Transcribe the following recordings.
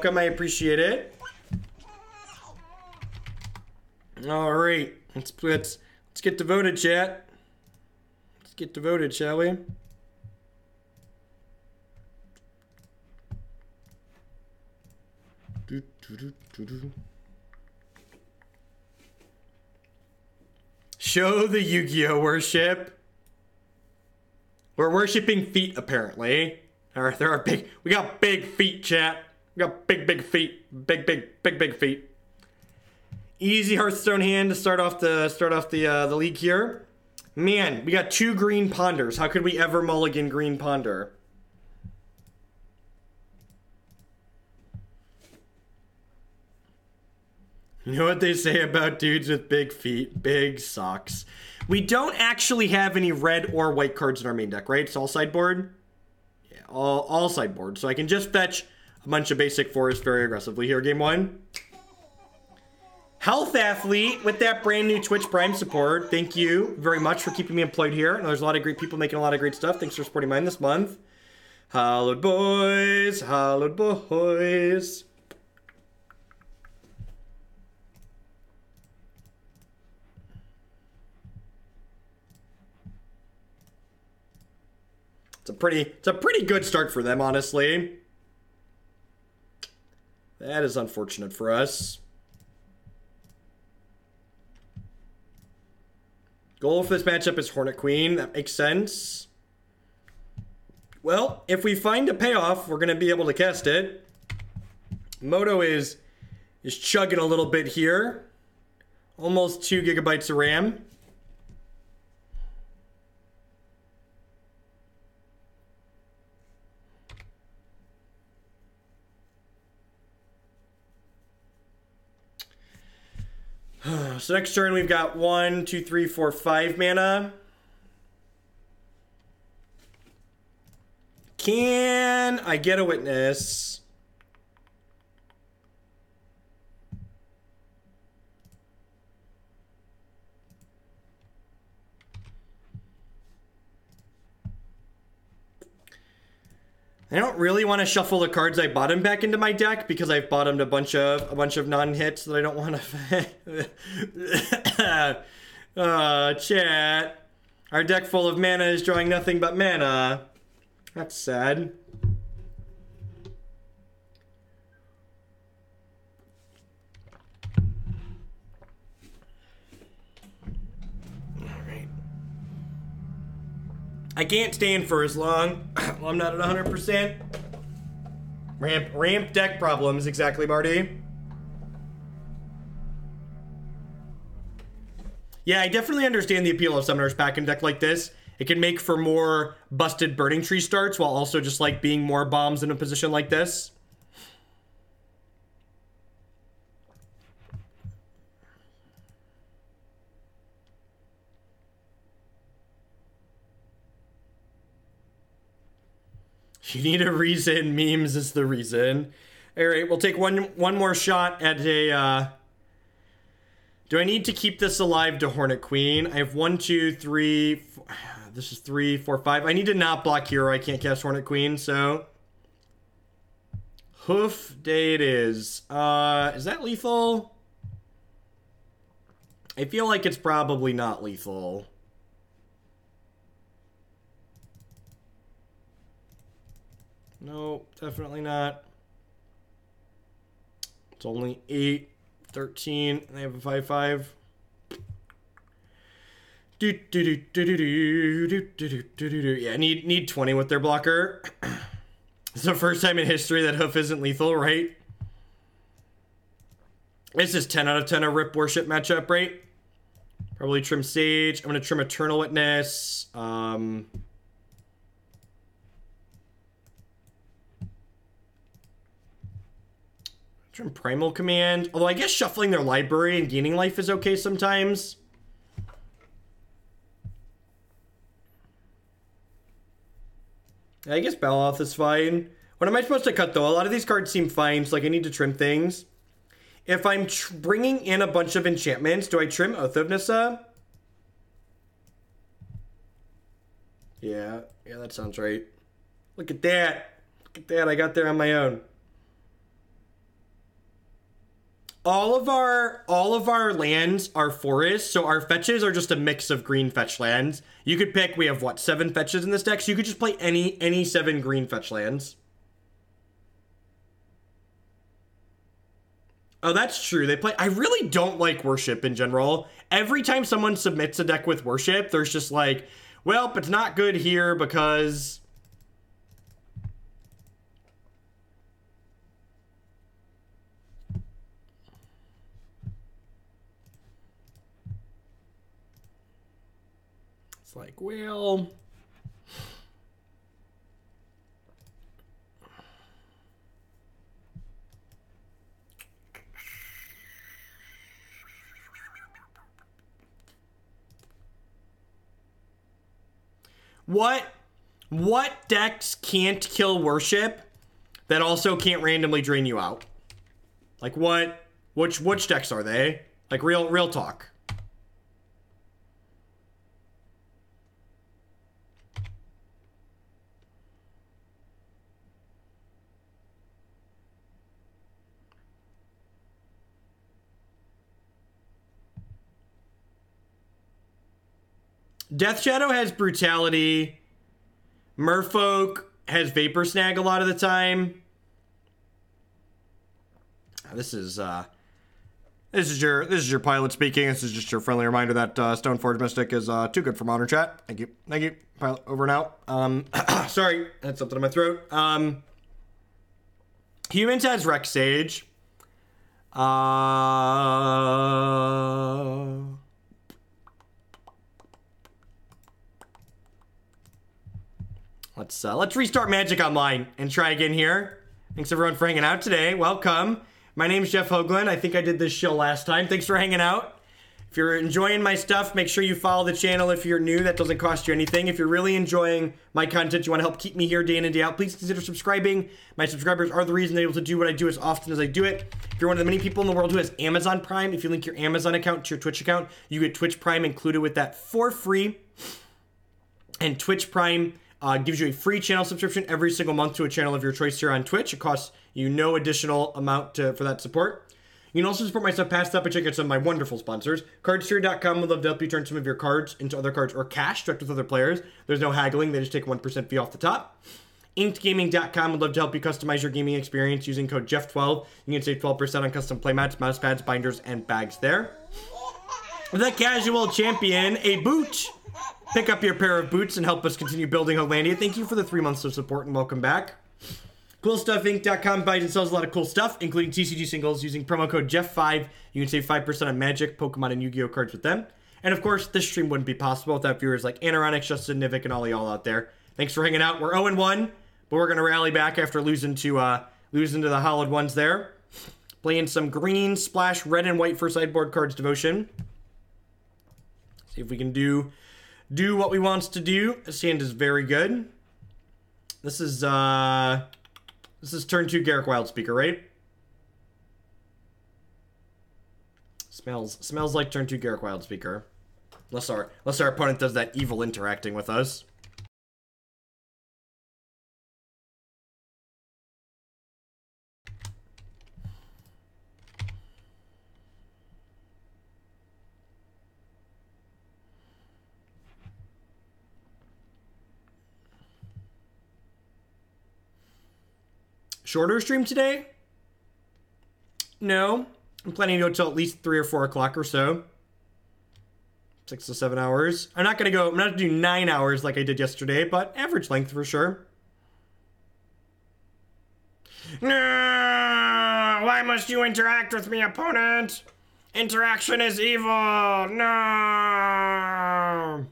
welcome. I appreciate it. All right, let's get devoted, chat. Let's get devoted, shall we? Show the Yu-Gi-Oh worship. We're worshiping feet, apparently. There are big. We got big feet, chat. We got big feet. Big feet. Easy Hearthstone hand to start off the league here. Man, we got 2 green ponders. How could we ever mulligan green ponder? You know what they say about dudes with big feet? Big socks. We don't actually have any red or white cards in our main deck, right? It's all sideboard? Yeah, all sideboard. So I can just fetch a bunch of basic forests very aggressively here, game 1. Health Athlete with that brand new Twitch Prime support. Thank you very much for keeping me employed here. There's a lot of great people making a lot of great stuff. Thanks for supporting mine this month. Hallowed boys. Hallowed boys. It's a pretty good start for them, honestly. That is unfortunate for us. Goal for this matchup is Hornet Queen. That makes sense. Well, if we find a payoff, we're going to be able to cast it. Moto is chugging a little bit here. Almost 2 gigabytes of RAM. So next turn we've got 1, 2, 3, 4, 5 mana. Can I get a witness? I don't really want to shuffle the cards I bottomed back into my deck because I've bottomed a bunch of non-hits that I don't want to. Chat. Our deck full of mana is drawing nothing but mana. That's sad. I can't stand for as long. Well, I'm not at 100%. Ramp deck problems, exactly, Marty. Yeah, I definitely understand the appeal of Summoner's Pack in a deck like this. It can make for more busted Burning-Tree starts while also just like being more bombs in a position like this. You need a reason. Memes is the reason. All right, we'll take one more shot at a... Do I need to keep this alive to Hornet Queen? I have 1, 2, 3... This is 3, 4, 5. I need to not block hero. I can't cast Hornet Queen, so... Hoof Day it is. Is that lethal? I feel like it's probably not lethal. No, definitely not. It's only 8, 13, and they have a 5/5. Yeah, need 20 with their blocker. It's the first time in history that Hoof isn't lethal, right? This is 10 out of 10 a Rip Worship matchup, right? Probably trim Sage. I'm going to trim Eternal Witness. Trim Primal Command. Although I guess shuffling their library and gaining life is okay sometimes. I guess Baloth is fine. What am I supposed to cut, though? A lot of these cards seem fine, so like I need to trim things. If I'm bringing in a bunch of enchantments, do I trim Oath of Nissa? Yeah, that sounds right. Look at that. Look at that, I got there on my own. all of our lands are forests, so our fetches are just a mix of green fetch lands. You could pick, we have what, 7 fetches in this deck, so you could just play any 7 green fetch lands. Oh, that's true. They play. I really don't like Worship in general. Every time someone submits a deck with Worship, there's just like, well, it's not good here because it's like, well, what decks can't kill Worship that also can't randomly drain you out? Like which decks are they? Like real talk. Death Shadow has Brutality. Merfolk has Vapor Snag a lot of the time. This is your pilot speaking. This is just your friendly reminder that Stoneforge Mystic is too good for modern chat. Thank you, pilot. Over and out. Sorry, I had something in my throat. Humans has Rex Sage. Let's restart Magic Online and try again here. Thanks everyone for hanging out today. Welcome. My name's Jeff Hoagland. I think I did this show last time. Thanks for hanging out. If you're enjoying my stuff, make sure you follow the channel if you're new. That doesn't cost you anything. If you're really enjoying my content, you want to help keep me here day in and day out, please consider subscribing. My subscribers are the reason I'm able to do what I do as often as I do it. If you're one of the many people in the world who has Amazon Prime, if you link your Amazon account to your Twitch account, you get Twitch Prime included with that for free. And Twitch Prime gives you a free channel subscription every single month to a channel of your choice here on Twitch. It costs you no additional amount for that support. You can also support my stuff past that by checking out some of my wonderful sponsors. Cardsphere.com would love to help you turn some of your cards into other cards or cash direct with other players. There's no haggling. They just take 1% fee off the top. InkedGaming.com would love to help you customize your gaming experience using code Jeff12. You can save 12% on custom playmats, mouse pads, binders, and bags there. The Casual Champion, a boot. Pick up your pair of boots and help us continue building Hoaglandia. Thank you for the 3 months of support and welcome back. CoolStuffInc.com buys and sells a lot of cool stuff, including TCG singles. Using promo code Jeff5, you can save 5% on Magic, Pokemon, and Yu-Gi-Oh cards with them. And of course, this stream wouldn't be possible without viewers like Anaronix, Justin, Nivik, and all y'all out there. Thanks for hanging out. We're 0-1, but we're going to rally back after losing to the Hollowed Ones there. Playing some green splash red and white for sideboard cards Devotion. See if we can do what we wants to do. This hand is very good. This is turn 2 Garruk Wildspeaker, right? Smells like turn 2 Garruk Wildspeaker. Unless our opponent does that evil interacting with us. Shorter stream today? No. I'm planning to go till at least 3 or 4 o'clock or so. 6 to 7 hours. I'm not gonna do 9 hours like I did yesterday, but average length for sure. No! Why must you interact with me, opponent? Interaction is evil! No!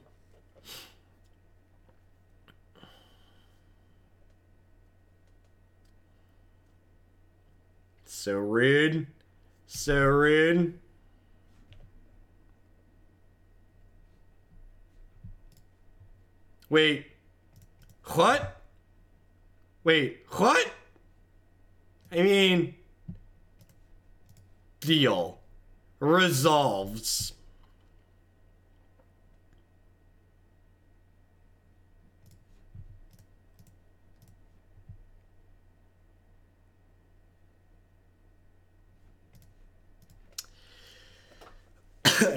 So rude. So rude. Wait. What? Wait, what? I mean... Deal. Resolves.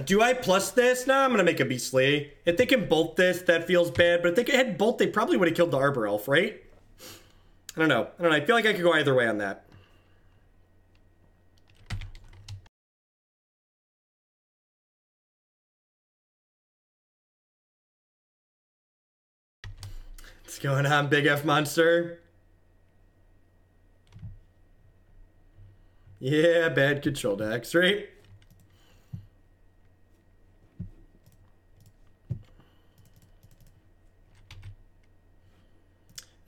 Do I plus this? No, I'm gonna make a Beastly. If they can bolt this, that feels bad, but if they had bolt, they probably would have killed the Arbor Elf, right? I don't know. I feel like I could go either way on that. What's going on, Big F Monster? Yeah, bad control decks, right?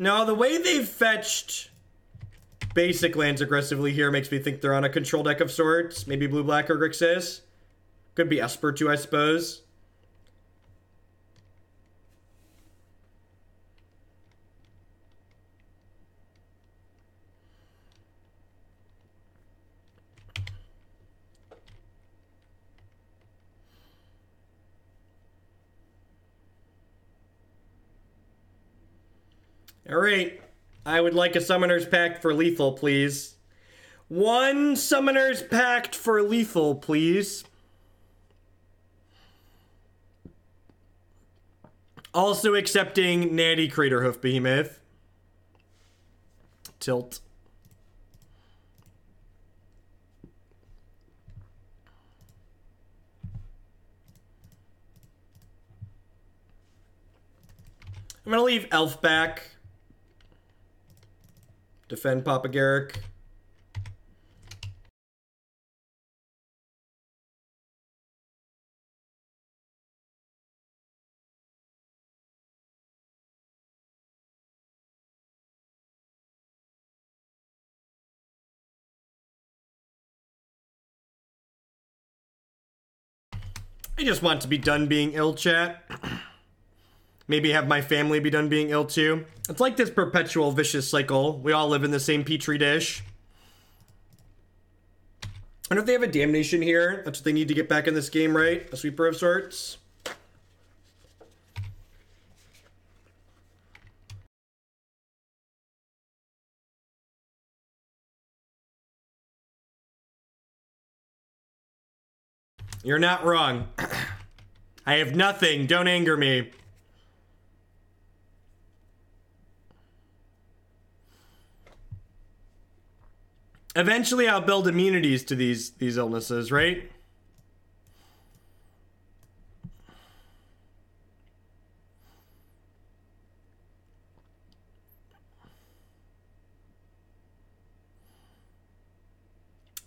No, the way they've fetched basic lands aggressively here makes me think they're on a control deck of sorts. Maybe blue-black or Grixis. Could be Esper too, I suppose. Alright, I would like a Summoner's Pact for lethal, please. One Summoner's Pact for lethal, please. Also accepting Natty Craterhoof Behemoth. Tilt. I'm gonna leave Elf back. Defend Papa Garruk. I just want to be done being ill, chat. Maybe have my family be done being ill too. It's like this perpetual vicious cycle. We all live in the same petri dish. I wonder if they have a damnation here. That's what they need to get back in this game, right? A sweeper of sorts. You're not wrong. I have nothing. Don't anger me. Eventually, I'll build immunities to these illnesses, right?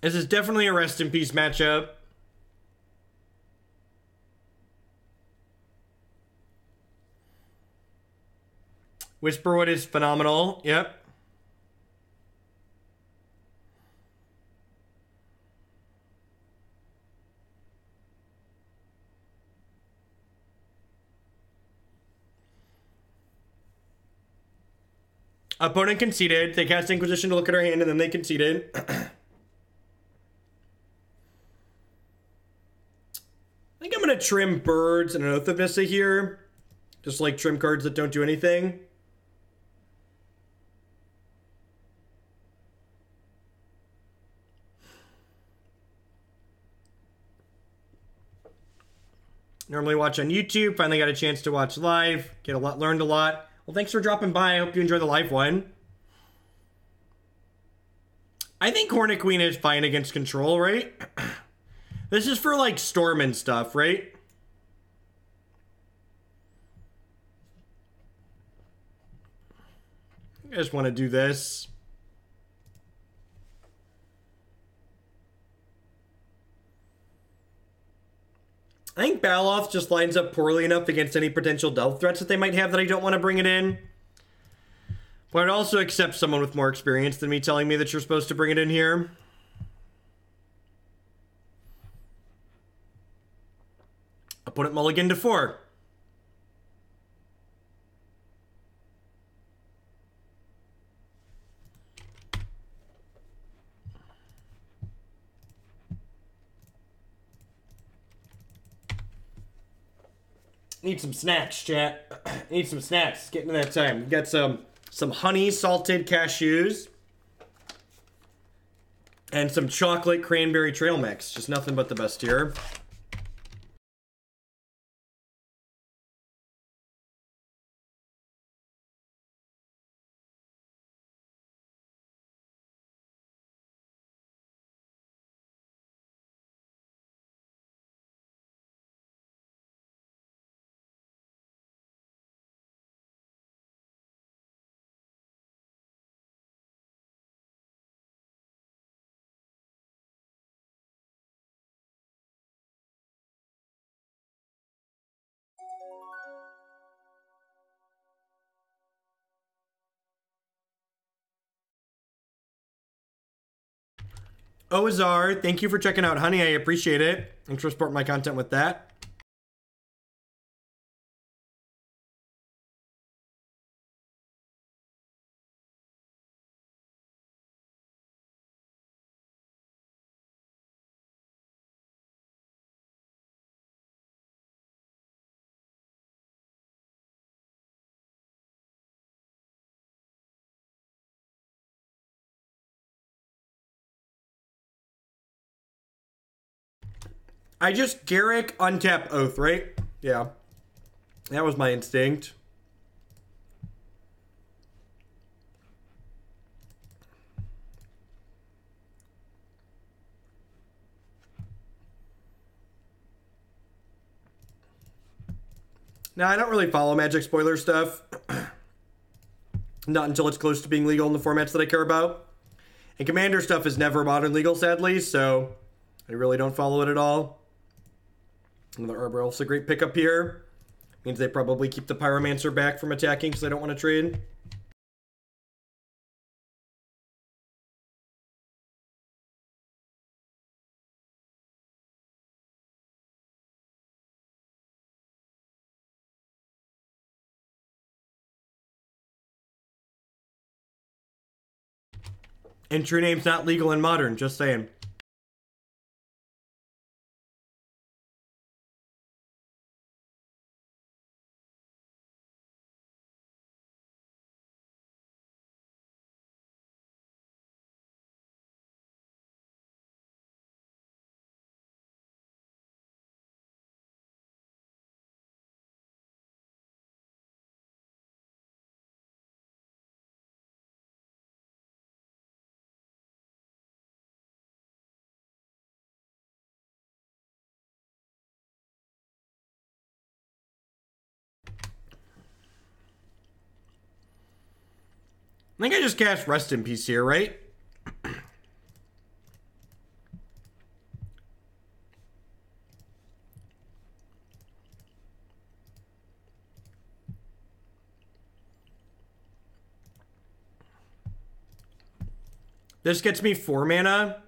This is definitely a rest in peace matchup. Whisperwood is phenomenal. Yep. Opponent conceded. They cast Inquisition to look at our hand, and then they conceded. I think I'm going to trim birds and an Oath of Nissa here. Just like trim cards that don't do anything. Normally watch on YouTube. Finally got a chance to watch live. Learned a lot. Well, thanks for dropping by. I hope you enjoy the live one. I think Hornet Queen is fine against control, right? This is for, like, storm and stuff, right? I just want to do this. I think Baloth just lines up poorly enough against any potential delve threats that they might have that I don't want to bring it in. But I'd also accept someone with more experience than me telling me that you're supposed to bring it in here. Opponent mulligan to 4. Need some snacks, chat. Need some snacks. Getting to that time. We've got some honey salted cashews. And some chocolate cranberry trail mix. Just nothing but the best here. Ozar, thank you for checking out Honey. I appreciate it. Thanks for supporting my content with that. I just Garruk untap Oath, right? Yeah. That was my instinct. Now, I don't really follow Magic spoiler stuff. Not until it's close to being legal in the formats that I care about. And Commander stuff is never modern legal, sadly, so I really don't follow it at all. And the Arbor Elf's a great pickup here. Means they probably keep the Pyromancer back from attacking because they don't want to trade. And True Name's not legal in Modern, just saying. I think I just cast Rest in Peace here, right? This gets me 4 mana.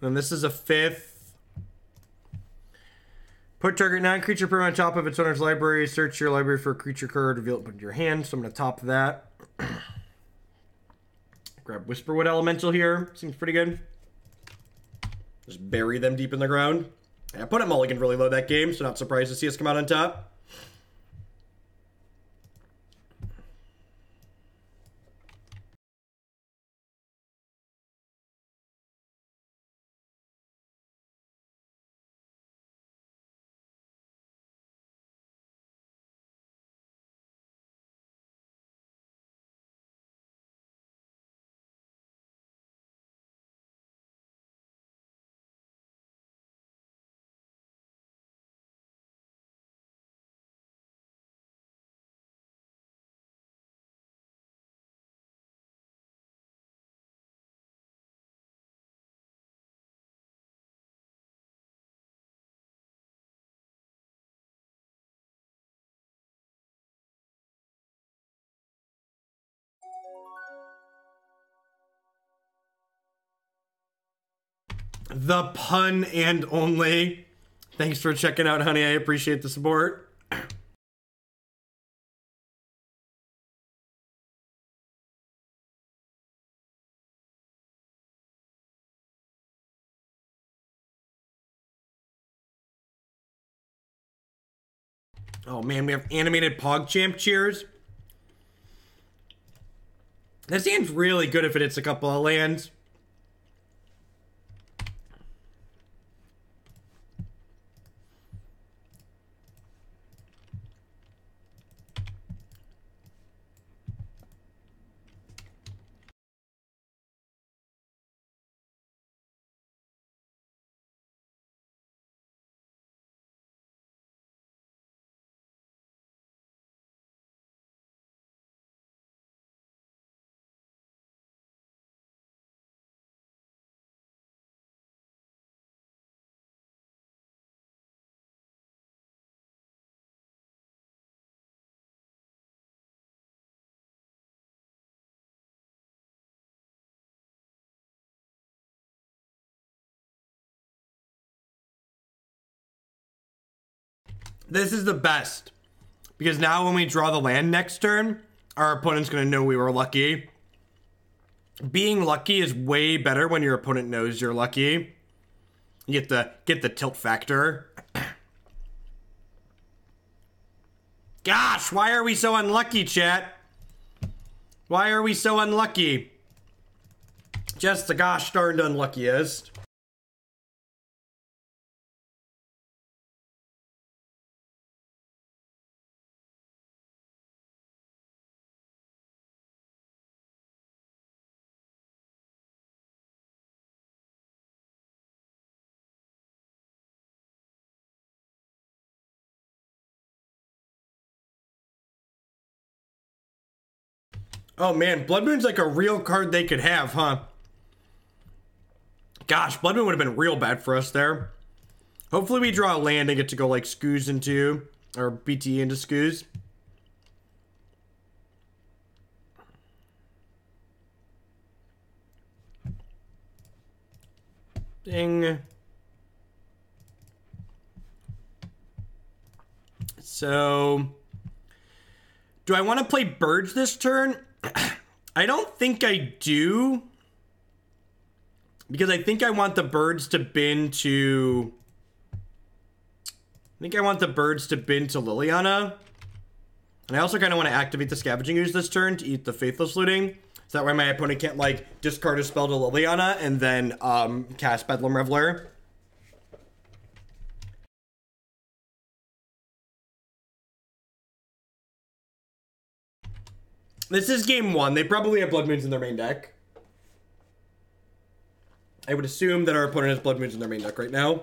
And this is a 5th. Put target non-creature permanent on top of its owner's library. Search your library for a creature card. Reveal it, put it in your hand. So I'm going to top that. Grab Whisperwood Elemental here. Seems pretty good. Just bury them deep in the ground. I put a mulligan really low that game, so not surprised to see us come out on top. The pun and only. Thanks for checking out, Honey. I appreciate the support. Oh man, we have animated PogChamp cheers. This hand's really good if it hits a couple of lands. This is the best. Because now when we draw the land next turn, our opponent's going to know we were lucky. Being lucky is way better when your opponent knows you're lucky. You get the tilt factor. Gosh, why are we so unlucky, chat? Why are we so unlucky? Just the gosh darned unluckiest. Oh man, Blood Moon's like a real card they could have, huh? Gosh, Blood Moon would have been real bad for us there. Hopefully we draw a land and get to go like Scooze into, or BT into Scooze. Ding. So, do I want to play Birds this turn? I don't think I do. Because I think I want the birds to bin to... I think I want the birds to bin to Liliana. And I also kind of want to activate the Scavenging Ooze this turn to eat the Faithless Looting. So that way my opponent can't, like, discard a spell to Liliana and then cast Bedlam Reveler. This is game one. They probably have Blood Moons in their main deck. I would assume that our opponent has Blood Moons in their main deck right now.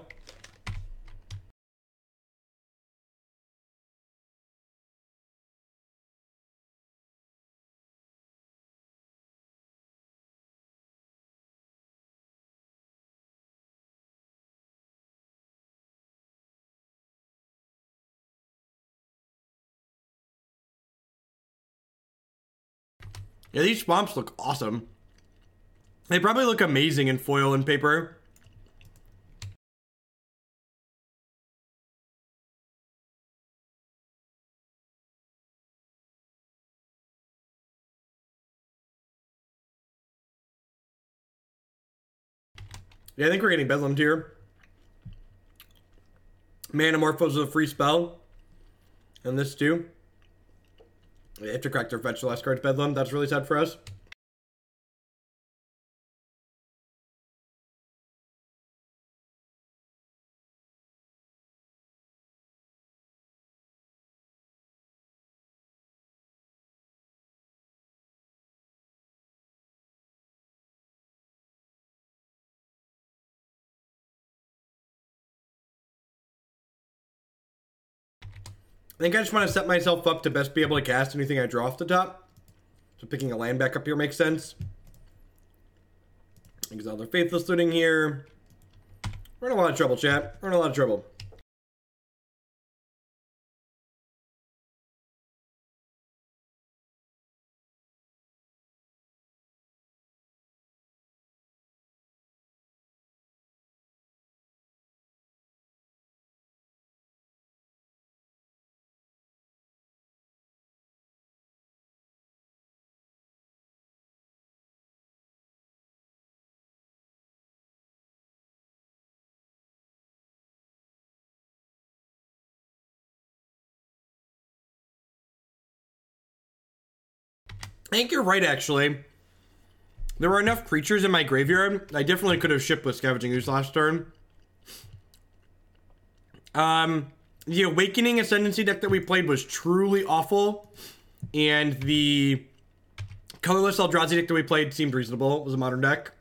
Yeah, these swamps look awesome. They probably look amazing in foil and paper. Yeah, I think we're getting Bedlam here. Manamorphose is a free spell. And this too. They have to crack their fetch the last card's Bedlam. That's really sad for us. I think I just want to set myself up to best be able to cast anything I draw off the top. So picking a land back up here makes sense. Exile their Faithless Looting here. We're in a lot of trouble, chat. We're in a lot of trouble. I think you're right, actually. There were enough creatures in my graveyard. I definitely could have shipped with Scavenging Ooze last turn. The Awakening Ascendancy deck that we played was truly awful. And the colorless Eldrazi deck that we played seemed reasonable. It was a modern deck.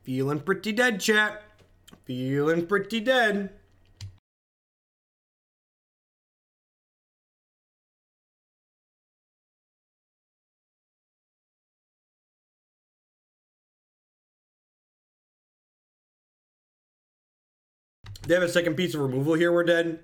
Feeling pretty dead, chat. Feeling pretty dead. They have a second piece of removal here, we're dead.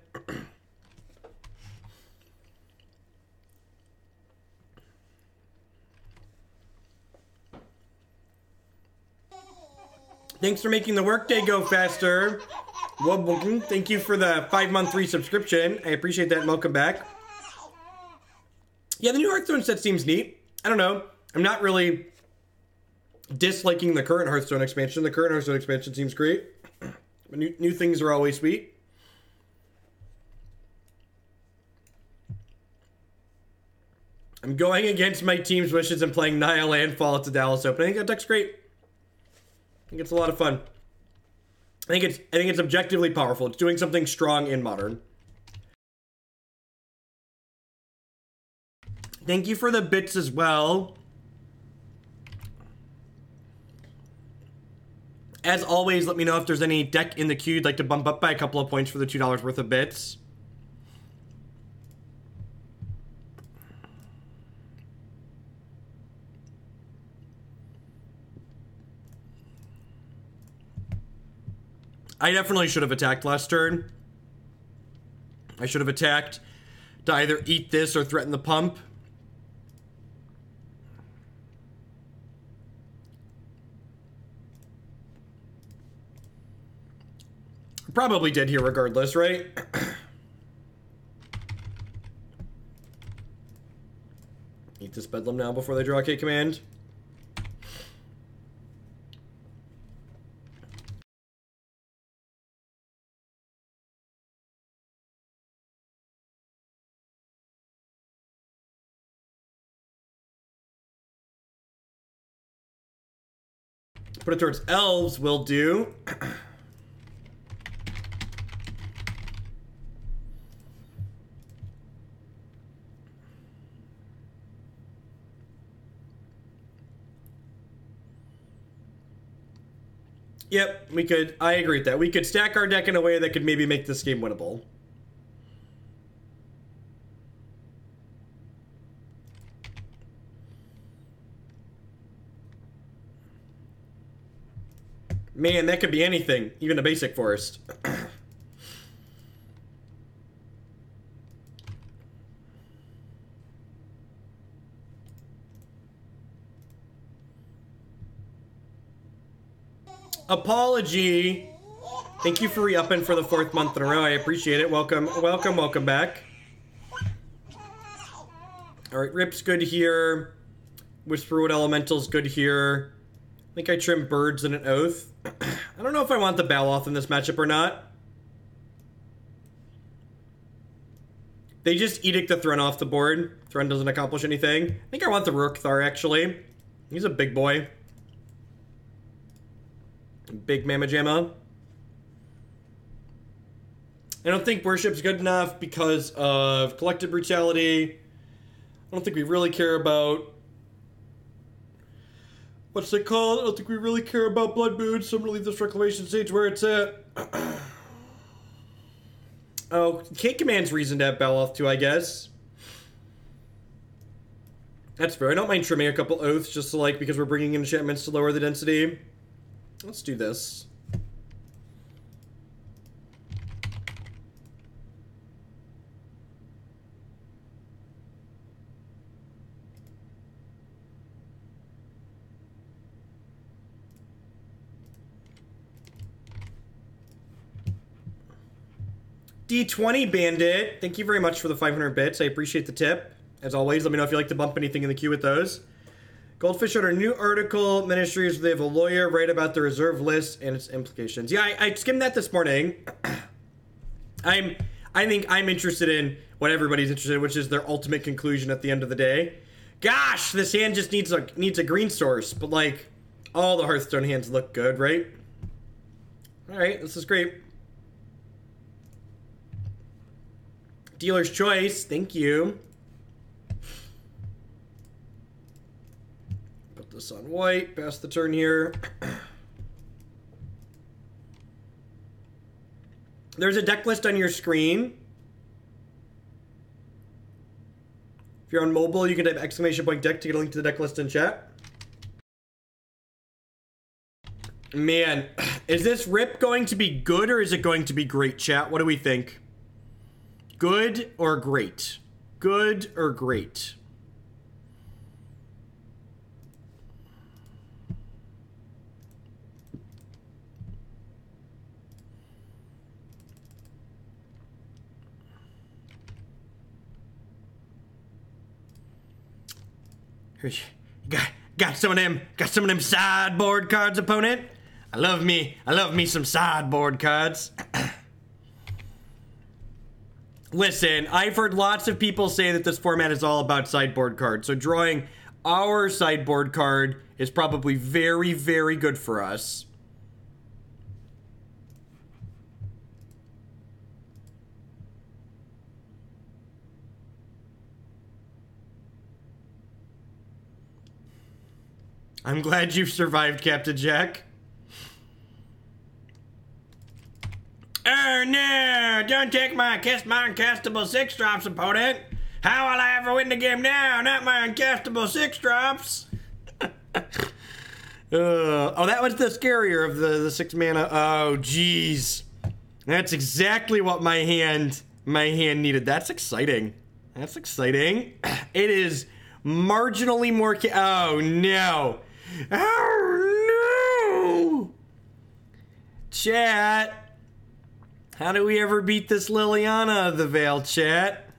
Thanks for making the workday go faster. Thank you for the 5-month resubscription. I appreciate that and welcome back. Yeah, the new Hearthstone set seems neat. I don't know. I'm not really disliking the current Hearthstone expansion. The current Hearthstone expansion seems great. New things are always sweet. I'm going against my team's wishes and playing Naya Landfall at the Dallas Open. I think that deck's great. I think it's a lot of fun. I think it's objectively powerful. It's doing something strong in Modern. Thank you for the bits as well. As always, let me know if there's any deck in the queue you'd like to bump up by a couple of points for the $2 worth of bits. I definitely should have attacked last turn. I should have attacked to either eat this or threaten the pump. Probably dead here regardless, right? Eat this Bedlam now before they draw a K command. Put it towards elves will do. Yep, we could. I agree with that. We could stack our deck in a way that could maybe make this game winnable. Man, that could be anything, even a basic forest. Apology. Thank you for re-upping for the 4th month in a row. I appreciate it. Welcome, welcome, welcome back. Alright, Rip's good here. Whisperwood Elemental's good here. I think I trimmed birds and an Oath. I don't know if I want the Baloth in this matchup or not. They just edict the Thrun off the board. Thrun doesn't accomplish anything. I think I want the Ruric Thar, actually. He's a big boy. Big Mamma Jamma. I don't think Worship's good enough because of Collective Brutality. I don't think we really care about... What's it called? I don't think we really care about Blood Moon, so I'm gonna leave this Reclamation Sage where it's at. Oh, K-Command's reason to have Baloth too, I guess. That's fair. I don't mind trimming a couple Oaths just to, like, because we're bringing in enchantments to lower the density. Let's do this. D20 Bandit, thank you very much for the 500 bits. I appreciate the tip. As always, let me know if you like to bump anything in the queue with those. Goldfish wrote a new article, Ministries, they have a lawyer write about the reserve list and its implications. Yeah, I skimmed that this morning. I think I'm interested in what everybody's interested in, which is their ultimate conclusion at the end of the day. Gosh, this hand just needs a green source, but like all the Hearthstone hands look good, right? All right, this is great. Dealer's choice, thank you. Put this on white, pass the turn here. There's a deck list on your screen. If you're on mobile, you can type !deck to get a link to the deck list in chat. Man, is this rip going to be good or is it going to be great, chat? What do we think? Good or great? Good or great? Got some of them sideboard cards, opponent. I love me some sideboard cards. Listen, I've heard lots of people say that this format is all about sideboard cards, so drawing our sideboard card is probably very, very good for us. I'm glad you've survived, Captain Jack. Oh no! Don't take my uncastable 6-drops, opponent! How will I ever win the game now? Not my uncastable 6-drops! Oh, that was the scarier of the 6 mana. Oh, jeez. That's exactly what my hand needed. That's exciting. That's exciting. It is marginally more oh, no. Oh, no! Chat. How do we ever beat this Liliana of the Veil, chat?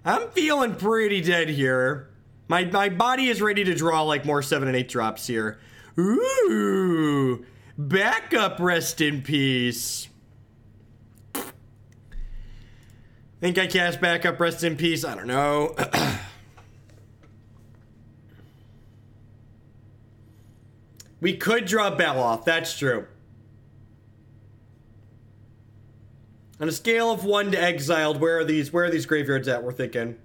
I'm feeling pretty dead here. My body is ready to draw like more 7 and 8 drops here. Ooh, backup, rest in peace. Think I cast backup, rest in peace? I don't know. We could draw Baloth, that's true. On a scale of 1 to exiled, where are these graveyards at, we're thinking?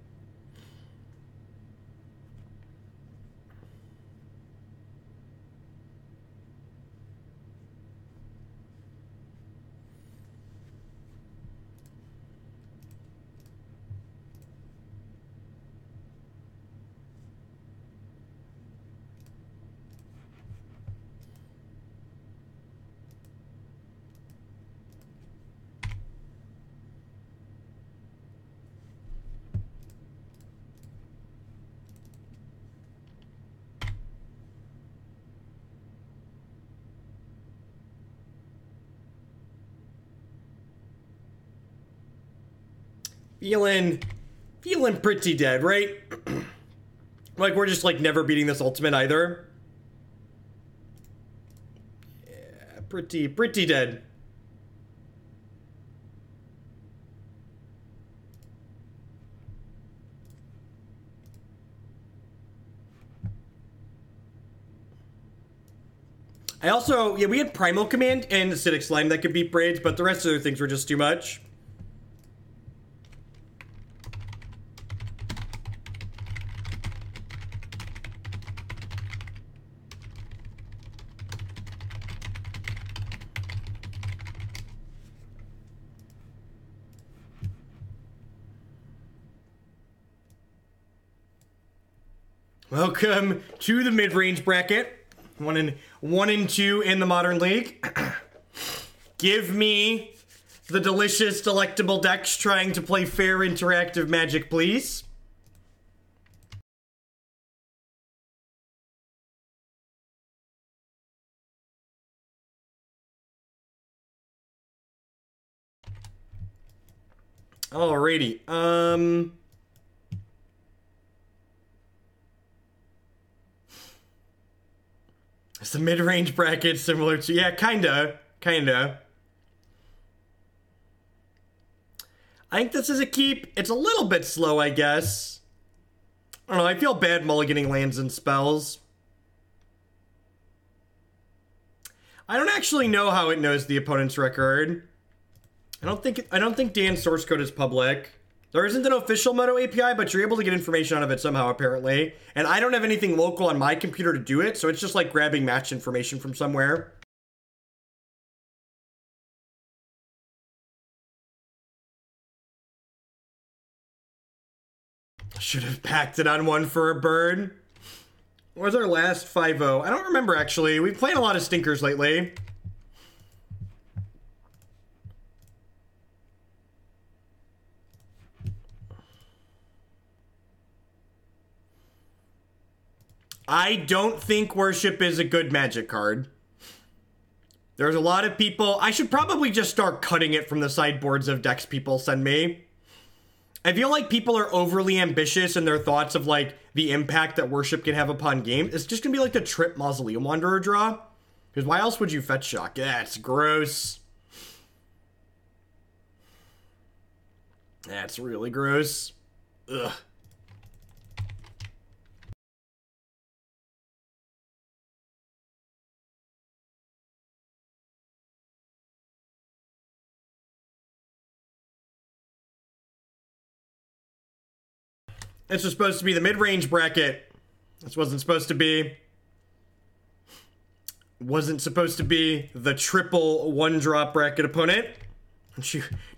Feeling pretty dead, right? Like we're just like never beating this ultimate either. Yeah, pretty dead. I also, yeah, we had Primal Command and Acidic Slime that could beat Braids, but the rest of the things were just too much. Welcome to the mid-range bracket. 1 and 2 in the Modern League. Give me the delicious, delectable decks trying to play fair, interactive Magic, please. Alrighty. It's the mid-range bracket similar to, yeah, kinda. I think this is a keep. It's a little bit slow, I guess. I don't know, I feel bad mulliganing lands and spells. I don't actually know how it knows the opponent's record. I don't think Dan's source code is public. There isn't an official Moto API, but you're able to get information out of it somehow, apparently. And I don't have anything local on my computer to do it, so it's just like grabbing match information from somewhere. Should have packed it on one for a bird. What was our last 5-0? I don't remember, actually. We've played a lot of stinkers lately. I don't think Worship is a good Magic card. There's a lot of people... I should probably just start cutting it from the sideboards of decks people send me. I feel like people are overly ambitious in their thoughts of, like, the impact that Worship can have upon game. It's just gonna be like the Trip Mausoleum Wanderer draw. Because why else would you fetch shock? That's gross. That's really gross. Ugh. This was supposed to be the mid-range bracket. This wasn't supposed to be... Wasn't supposed to be the triple one-drop bracket opponent.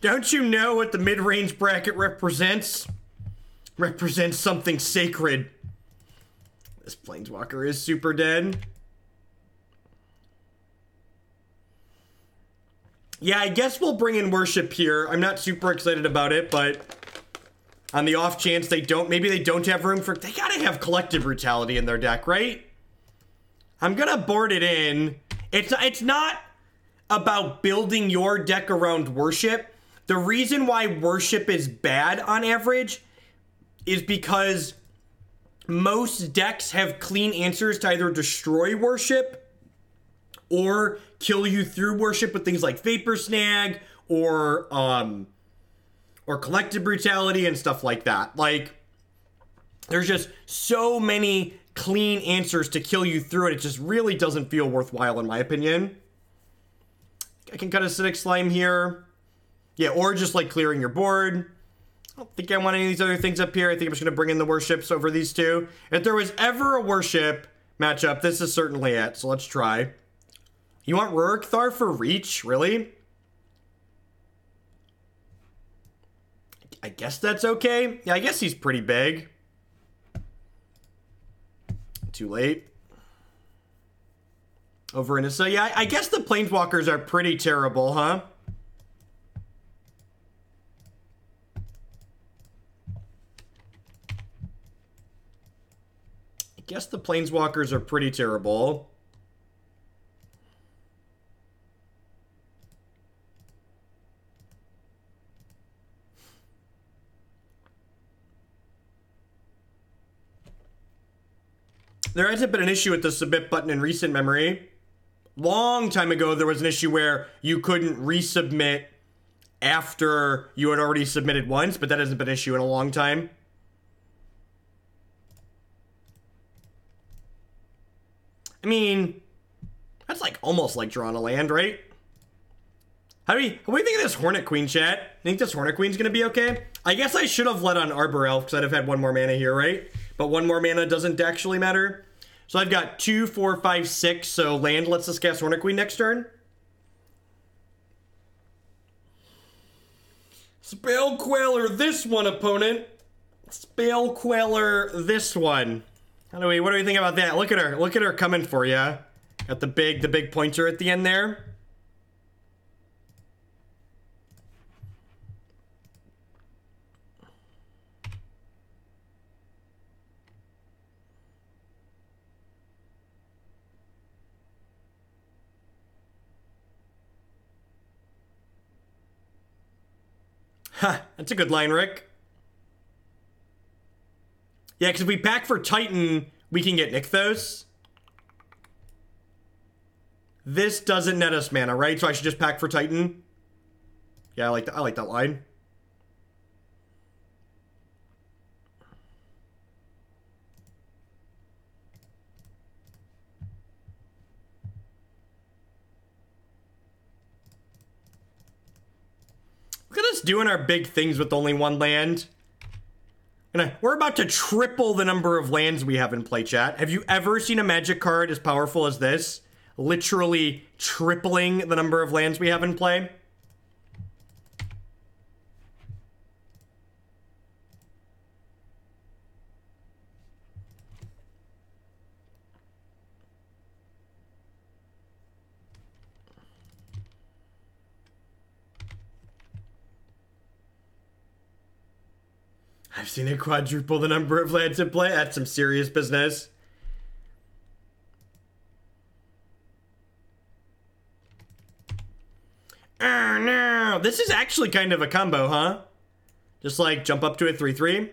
Don't you know what the mid-range bracket represents? Represents something sacred. This Planeswalker is super dead. Yeah, I guess we'll bring in Worship here. I'm not super excited about it, but... On the off chance they don't, maybe they don't have room for, they gotta have Collective Brutality in their deck, right? I'm gonna board it in. It's not about building your deck around Worship. The reason why Worship is bad on average is because most decks have clean answers to either destroy Worship or kill you through Worship with things like Vapor Snag or Collective Brutality and stuff like that. Like, there's just so many clean answers to kill you through it. It just really doesn't feel worthwhile, in my opinion. I can cut Acidic Slime here. Yeah, or just, like, clearing your board. I don't think I want any of these other things up here. I think I'm just going to bring in the Worships over these two. If there was ever a Worship matchup, this is certainly it. So let's try. You want Ruric Thar for reach? Really? I guess that's okay. Yeah, I guess he's pretty big. Too late. Over in Nissa. Yeah, I guess the Planeswalkers are pretty terrible, huh? I guess the Planeswalkers are pretty terrible. There hasn't been an issue with the submit button in recent memory. Long time ago, there was an issue where you couldn't resubmit after you had already submitted once, but that hasn't been an issue in a long time. I mean, that's like almost like drawing a land, right? What do you think of this Hornet Queen, chat? Think this Hornet Queen's gonna be okay? I guess I should have led on Arbor Elf because I'd have had one more mana here, right? But one more mana doesn't actually matter. So I've got 2, 4, 5, 6. So land lets us cast Hornet Queen next turn. Spell Queller this one, opponent. Spell Queller this one. What do we think about that? Look at her coming for you. Got the big pointer at the end there. Ha, that's a good line, Rick. Yeah, because if we pack for Titan, we can get Nykthos. This doesn't net us mana, right? So I should just pack for Titan. Yeah, I like that line. Look at us doing our big things with only one land. And we're about to triple the number of lands we have in play, chat. Have you ever seen a Magic card as powerful as this? Literally tripling the number of lands we have in play. I've seen it quadruple the number of lands in play. That's some serious business. Oh no! This is actually kind of a combo, huh? Just like jump up to a 3/3.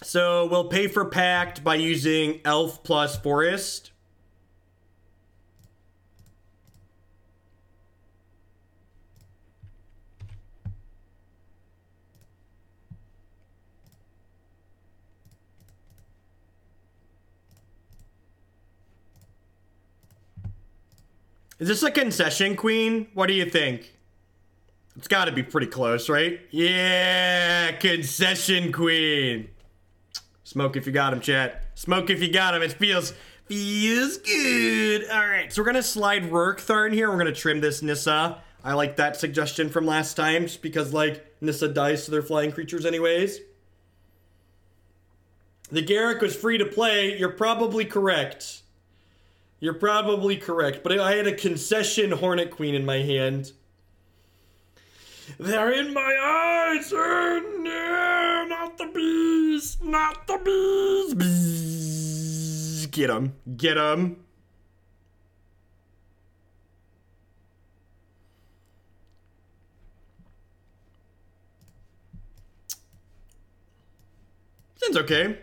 So we'll pay for Pact by using Elf plus Forest. Is this a concession queen? What do you think? It's got to be pretty close, right? Yeah, concession queen. Smoke if you got him, chat. Smoke if you got him. It feels good. All right, so we're gonna slide Ruric Thar in here. We're gonna trim this Nissa. I like that suggestion from last time, just because like Nissa dies to their flying creatures anyways. The Garruk was free to play. You're probably correct. You're probably correct, but I had a concession Hornet Queen in my hand. They're in my eyes! Oh no! Not the bees! Not the bees! Bzzz. Get them. Get them. Sounds okay.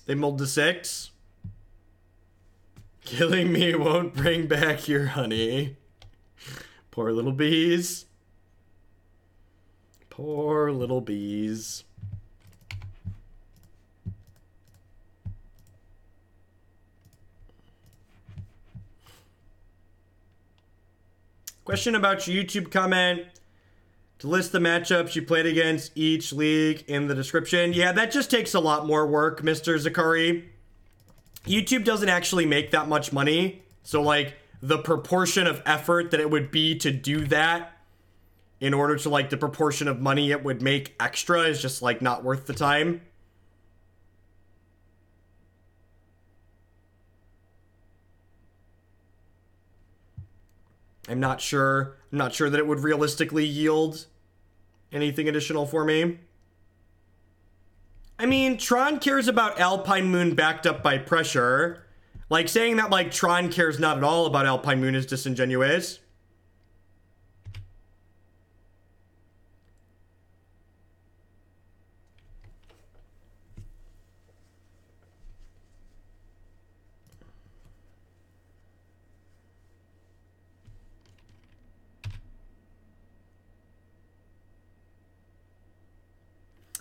They mulled to 6. Killing me won't bring back your honey. Poor little bees. Poor little bees. Question about your YouTube comment. To list the matchups you played against each league in the description. Yeah, that just takes a lot more work, Mr. Zakari. YouTube doesn't actually make that much money. So, like, the proportion of effort that it would be to do that in order to, like, the proportion of money it would make extra is just, like, not worth the time. I'm not sure that it would realistically yield anything additional for me. I mean, Tron cares about Alpine Moon backed up by pressure. Like, saying that, like, Tron cares not at all about Alpine Moon is disingenuous.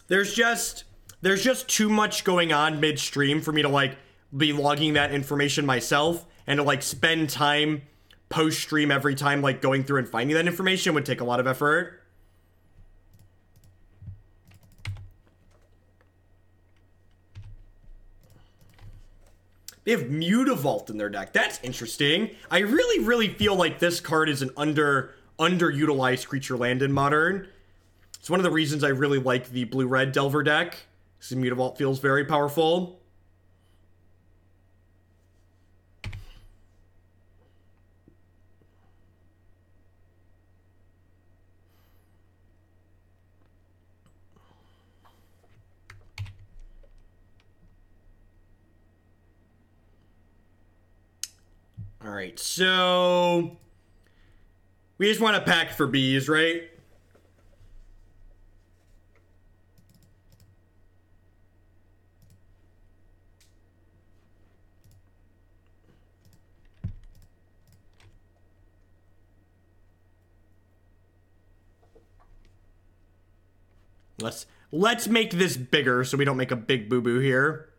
There's just too much going on midstream for me to, like, be logging that information myself, and to, like, spend time post-stream every time, like, going through and finding that information would take a lot of effort. They have Mutavault in their deck. That's interesting. I really feel like this card is an underutilized creature land in Modern. It's one of the reasons I really like the blue-red Delver deck. Because Mutavault feels very powerful. Alright, so we just want to pack for bees, right? Let's make this bigger so we don't make a big boo-boo here.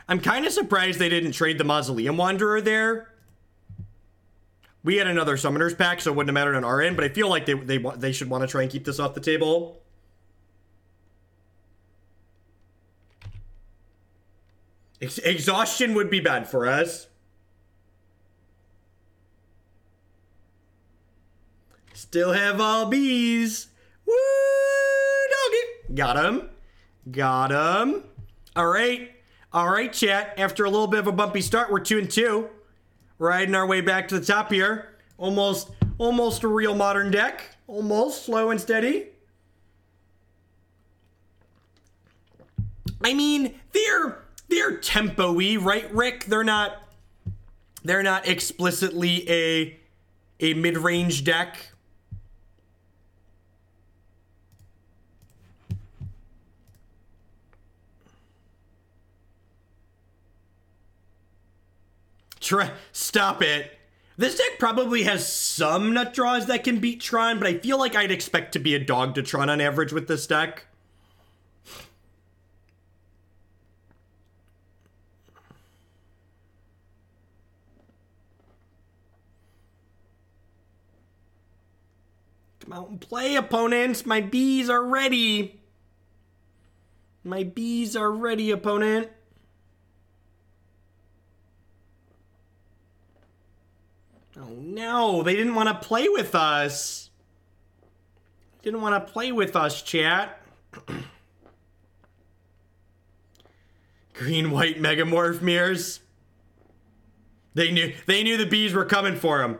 I'm kind of surprised they didn't trade the Mausoleum Wanderer there. We had another Summoner's Pack, so it wouldn't have mattered on our end, but I feel like they should want to try and keep this off the table. Exhaustion would be bad for us. Still have all bees. Woo, doggy. Got him. Got him. All right. All right, chat. After a little bit of a bumpy start, we're 2-2. riding our way back to the top here. Almost a real modern deck. Almost slow and steady. I mean, they're tempo-y, right, Rick? They're not explicitly a mid-range deck. Stop it. This deck probably has some nut draws that can beat Tron, but I feel like I'd expect to be a dog to Tron on average with this deck. Come out and play, opponents. My bees are ready. My bees are ready, opponent. Oh no, they didn't want to play with us. Didn't want to play with us, chat. Green-white Megamorph mirrors. They knew the bees were coming for them.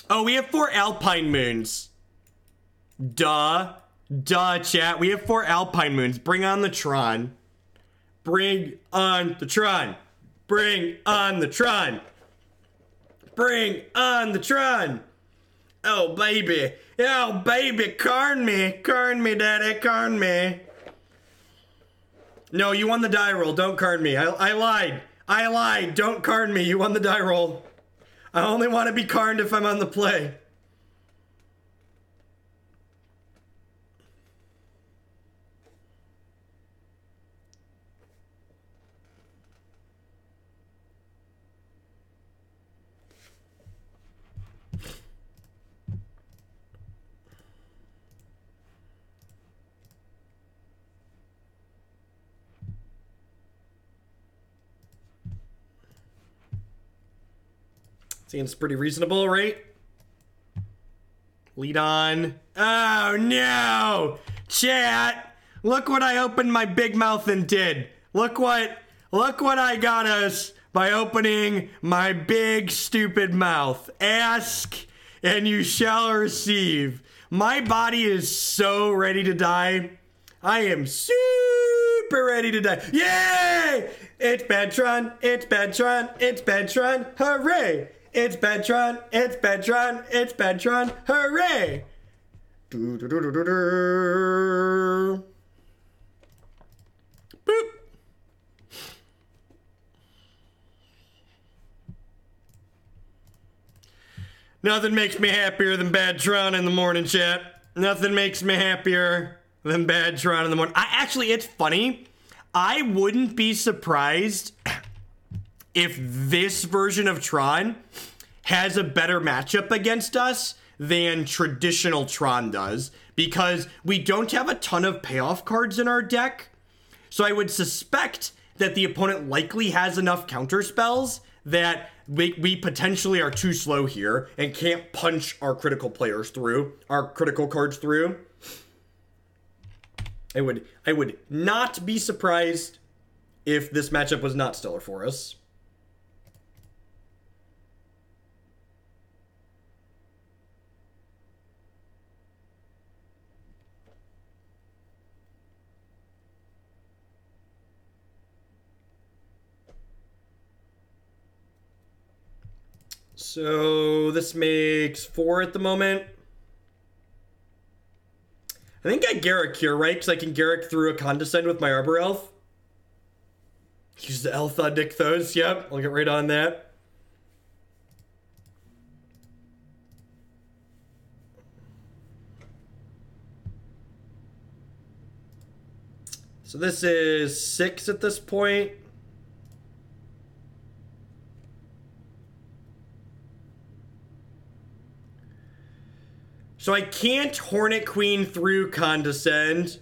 Oh, we have 4 Alpine Moons. Duh, chat. We have 4 Alpine Moons. Bring on the Tron. Bring on the Tron. Bring on the Tron. Bring on the Tron. Oh, baby. Oh, baby. Carn me. Carn me, daddy. Carn me. No, you won the die roll. Don't carn me. I lied. I lied. Don't carn me. You won the die roll. I only want to be carned if I'm on the play. Seems pretty reasonable, right? Lead on. Oh no! Chat! Look what I opened my big mouth and did. Look what I got us by opening my big stupid mouth. Ask and you shall receive. My body is so ready to die. I am super ready to die. Yay! It's bad Tron, it's bad Tron, it's bad Tron. Hooray! It's bad Tron, it's bad Tron, it's bad Tron, hooray! Boop. Nothing makes me happier than bad Tron in the morning, chat. Nothing makes me happier than bad Tron in the morning. Actually, it's funny. I wouldn't be surprised if this version of Tron has a better matchup against us than traditional Tron does, because we don't have a ton of payoff cards in our deck. So I would suspect that the opponent likely has enough counter spells that we potentially are too slow here and can't punch our critical players through, our critical cards through. I would not be surprised if this matchup was not stellar for us. So this makes 4 at the moment. I think I Garruk here, right? Because I can Garruk through a Condescend with my Arbor Elf. Use the Elf on Nykthos. Yep, I'll get right on that. So this is 6 at this point. So I can't Hornet Queen through Condescend.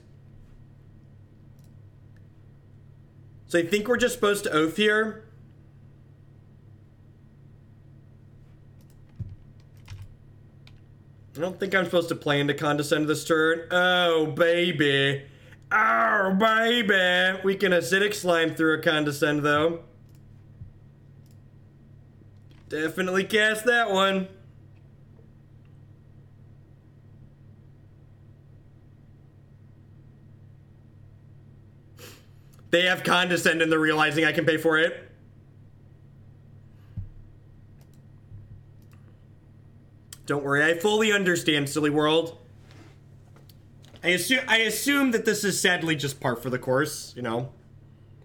So I think we're just supposed to Oath here. I don't think I'm supposed to play into Condescend this turn. Oh, baby. Oh, baby. We can Acidic Slime through a Condescend, though. Definitely cast that one. They have Condescend and they're realizing I can pay for it. Don't worry, I fully understand, silly world. I assume that this is sadly just par for the course, you know.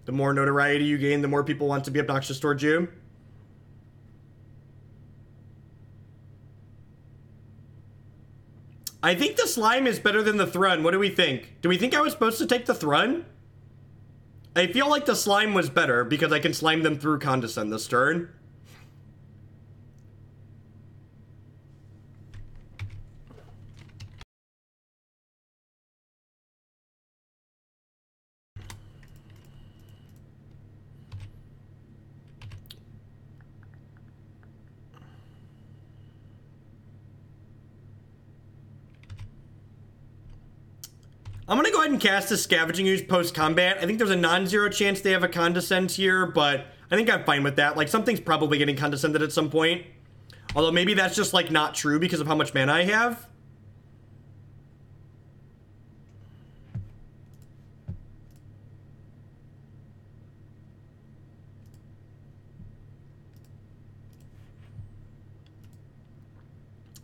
The more notoriety you gain, the more people want to be obnoxious towards you. I think the slime is better than the Thrun. What do we think? Do we think I was supposed to take the Thrun? I feel like the slime was better because I can slime them through Condescend this turn. I'm gonna go ahead and cast a Scavenging Ooze post-combat. I think there's a non-zero chance they have a Condescend here, but I think I'm fine with that. Like, something's probably getting Condescended at some point. Although maybe that's just, like, not true because of how much mana I have.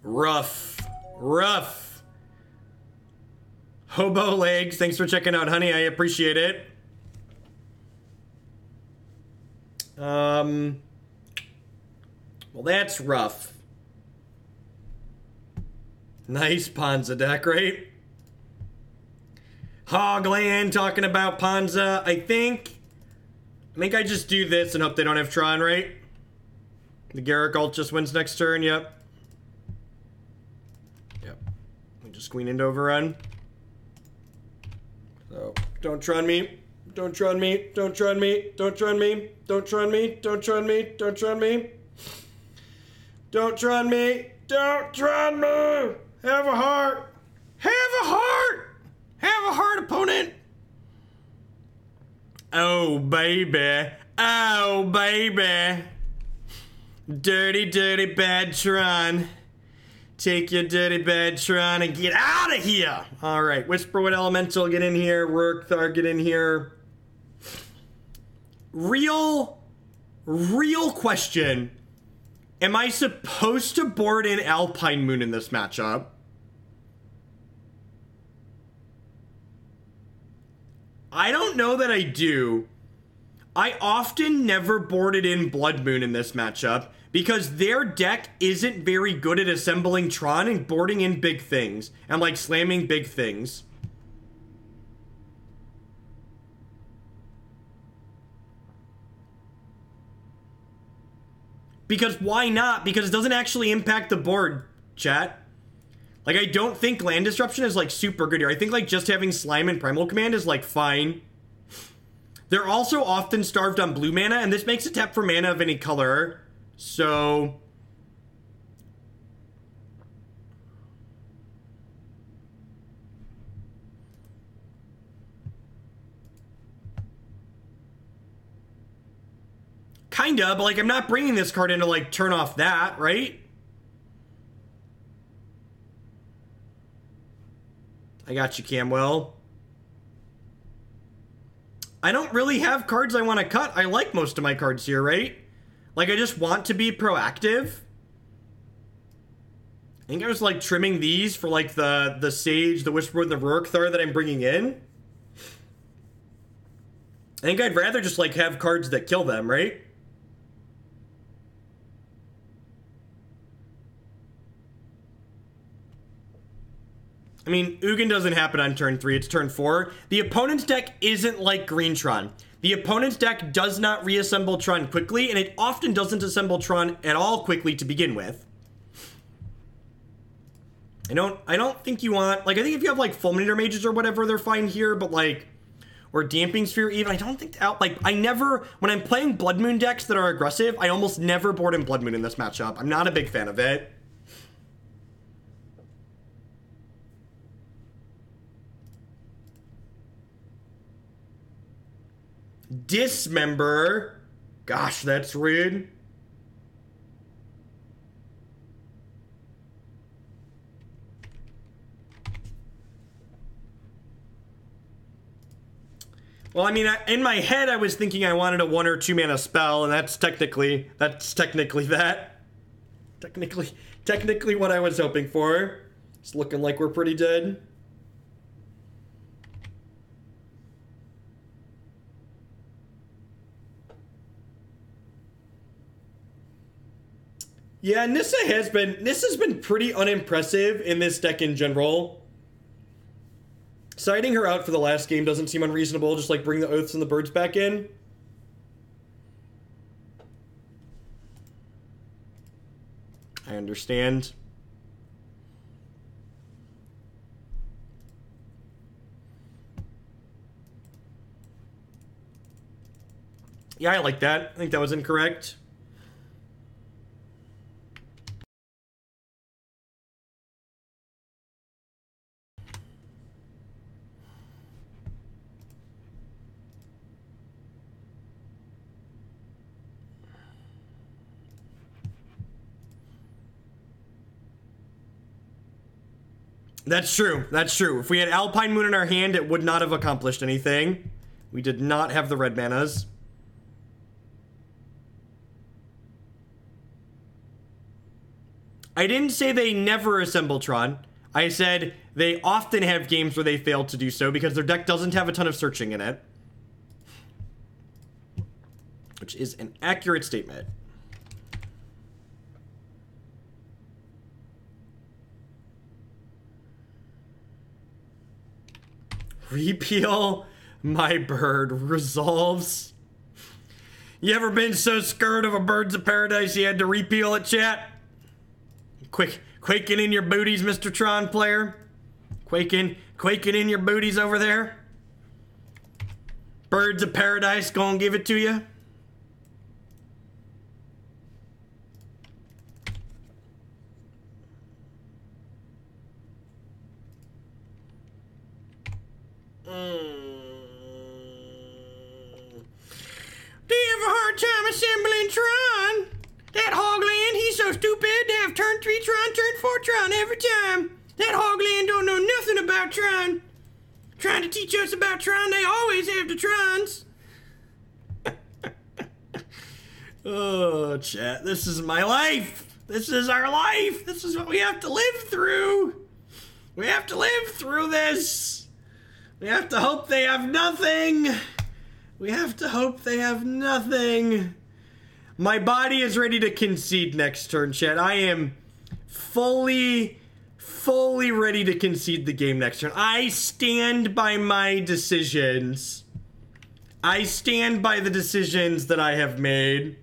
Rough. Rough. Hobo Legs, thanks for checking out, honey. I appreciate it. Well, that's rough. Nice Ponza deck, right? Hogland talking about Ponza. I think I just do this and hope they don't have Tron, right? The Garruk ult just wins next turn, yep. Yep. We just Queen into overrun. So, don't Tron me. Don't Tron me. Don't Tron me. Don't Tron me. Don't Tron me. Don't Tron me. Don't Tron me. Don't Tron me. Don't Tron me. Have a heart. Have a heart. Have a heart, opponent. Oh, baby. Oh, baby. Dirty, dirty, bad Tron. Take your dirty bad Tron and get out of here! Alright, Whisperwood Elemental, get in here. Ruric, Thar, get in here. Real question. Am I supposed to board in Alpine Moon in this matchup? I don't know that I do. I often never boarded in Blood Moon in this matchup because their deck isn't very good at assembling Tron and boarding in big things and like slamming big things. Because why not? Because it doesn't actually impact the board, chat. Like, I don't think land disruption is like super good here. I think like just having slime and primal command is like fine. They're also often starved on blue mana, and this makes it tap for mana of any color. So kinda, but like I'm not bringing this card in to like turn off that, right? I got you, Camwell. I don't really have cards I want to cut. I like most of my cards here, right? Like, I just want to be proactive. I think I was, like, trimming these for, like, the Sage, the Whisperwood, the Ruric Thar that I'm bringing in. I think I'd rather just, like, have cards that kill them, right? I mean, Ugin doesn't happen on turn 3, it's turn 4. The opponent's deck isn't like Green Tron. The opponent's deck does not reassemble Tron quickly, and it often doesn't assemble Tron at all quickly to begin with. I don't think you want, like, I think if you have, like, Fulminator Mages or whatever, they're fine here, but, like, or Damping Sphere even, I don't think, like, I never, when I'm playing Blood Moon decks that are aggressive, I almost never board in Blood Moon in this matchup. I'm not a big fan of it. Dismember. Gosh, that's rude. Well, I mean, in my head, I was thinking I wanted a 1 or 2 mana spell, and that's technically that. Technically what I was hoping for. It's looking like we're pretty dead. Yeah, Nissa's been pretty unimpressive in this deck in general. Siding her out for the last game doesn't seem unreasonable, just like bring the Oaths and the Birds back in. I understand. Yeah, I like that. I think that was incorrect. That's true. That's true. If we had Alpine Moon in our hand, it would not have accomplished anything. We did not have the red manas. I didn't say they never assemble Tron. I said they often have games where they fail to do so because their deck doesn't have a ton of searching in it. Which is an accurate statement. Repeal my bird resolves. You ever been so scared of a Birds of Paradise you had to repeal it, chat? Quaking in your booties, Mr. Tron player. Quaking in your booties over there. Birds of Paradise gonna give it to you. Do you have a hard time assembling Tron? That Hogland, he's so stupid to have turn 3 Tron, turn 4 Tron every time. That Hogland don't know nothing about Tron. Trying to teach us about Tron, they always have the Trons. Oh, chat, this is my life. This is our life. This is what we have to live through. We have to live through this. We have to hope they have nothing. We have to hope they have nothing. My body is ready to concede next turn, chat. I am fully ready to concede the game next turn. I stand by my decisions. I stand by the decisions that I have made.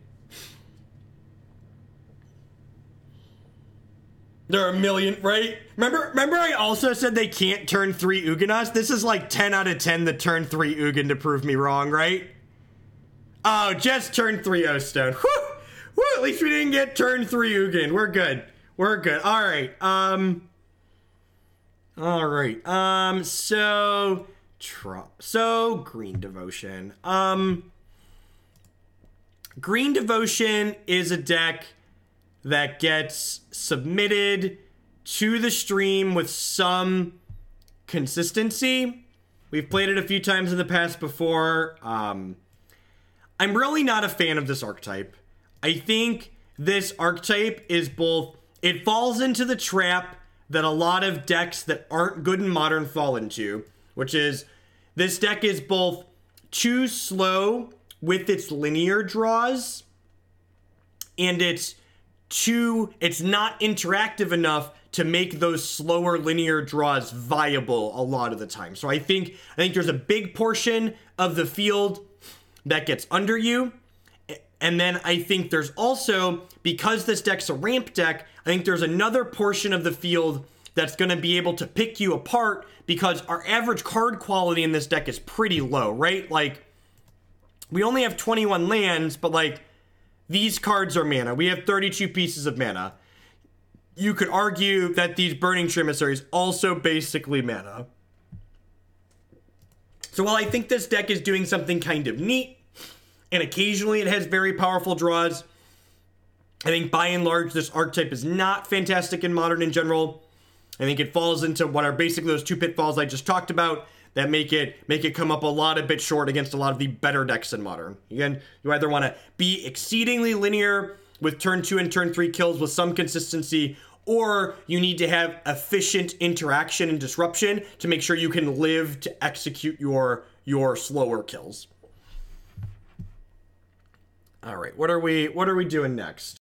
There are a million, right? Remember I also said they can't turn 3 Uganos? This is like 10 out of 10 the turn 3 Ugin to prove me wrong, right? Oh, just turn 3 O-Stone. Whew! Whew! At least we didn't get turn 3 Ugin. We're good. We're good. Alright, Alright, so Green Devotion. Green Devotion is a deck that gets submitted to the stream with some consistency. We've played it a few times in the past before. I'm really not a fan of this archetype. I think this archetype is both, it falls into the trap that a lot of decks that aren't good in Modern fall into, which is this deck is both too slow with its linear draws, and it's not interactive enough to make those slower linear draws viable a lot of the time. So I think there's a big portion of the field that gets under you. And then I think there's also, because this deck's a ramp deck, I think there's another portion of the field that's going to be able to pick you apart because our average card quality in this deck is pretty low, right? Like, we only have 21 lands, but like, these cards are mana. We have 32 pieces of mana. You could argue that these Burning-Tree Emissaries also basically mana. So while I think this deck is doing something kind of neat, and occasionally it has very powerful draws, I think by and large this archetype is not fantastic in Modern in general. I think it falls into what are basically those two pitfalls I just talked about. that make it come up a bit short against a lot of the better decks in Modern. Again, you either want to be exceedingly linear with turn 2 and turn 3 kills with some consistency, or you need to have efficient interaction and disruption to make sure you can live to execute your slower kills. All right, what are we doing next?